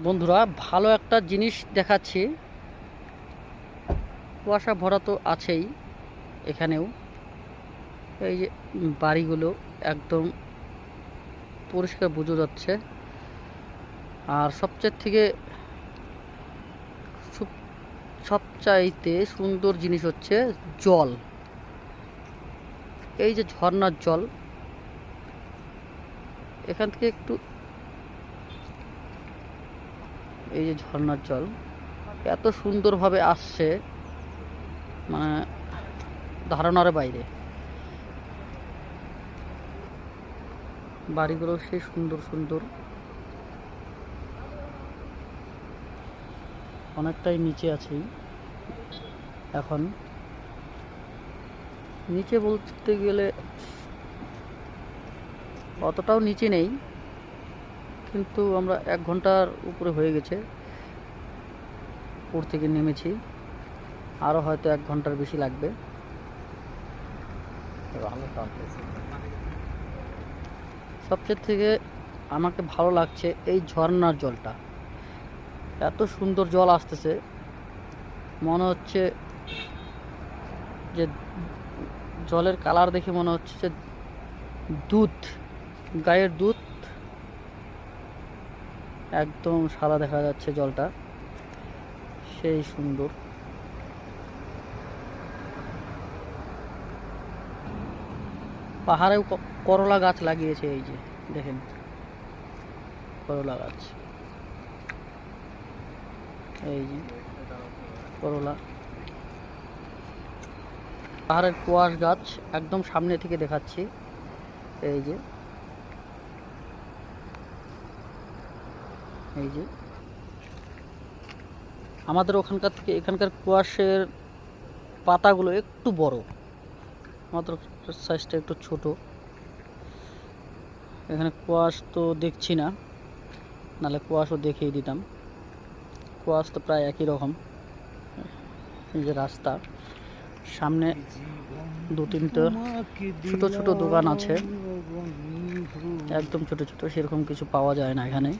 বন্ধুরা, ভালো একটা জিনিস দেখাচ্ছি। কুয়াশা ভরা তো আছেই, এখানেও এই যে বাড়িগুলো একদম পরিষ্কার বোঝা যাচ্ছে। আর সবচেয়ে থেকে সবচাইতে সুন্দর জিনিস হচ্ছে জল। এই যে ঝর্ণার জল, এখান থেকে একটু, এই যে ঝর্ণার জল এত সুন্দরভাবে আসছে, মানে ধারণার বাইরে। বাড়িগুলো সেই সুন্দর সুন্দর। অনেকটাই নিচে আছি এখন। নিচে বলতে গেলে অতটাও নিচে নেই, কিন্তু আমরা 1 ঘন্টার উপরে হয়ে গেছে উপর থেকে নেমেছি। আরও হয়তো 1 ঘন্টার বেশি লাগবে। সবচেয়ে থেকে আমাকে ভালো লাগছে এই ঝর্ণার জলটা। এত সুন্দর জল আসতেছে, মনে হচ্ছে যে জলের কালার দেখে মনে হচ্ছে যে দুধ, গায়ের দুধ একদম সাদা দেখা যাচ্ছে জলটা, সেই সুন্দর। পাহাড়েও করলা গাছ লাগিয়েছে, এই যে দেখেন করলা গাছ, এই যে করলা। পাহাড়ের কুয়াশ গাছ একদম সামনে থেকে দেখাচ্ছি, এই যে এই যে আমাদের ওখানকার থেকে এখানকার কুয়াশের পাতাগুলো একটু বড়, আমাদের সাইজটা একটু ছোট। এখানে কুয়াশ তো দেখছি না, নাহলে কুয়াশও দেখিয়ে দিতাম। কুয়াশ তো প্রায় একই রকম। এই যে রাস্তা, সামনে 2-3টা ছোট ছোট দোকান আছে, একদম ছোট ছোট, সেরকম কিছু পাওয়া যায় না এখানে।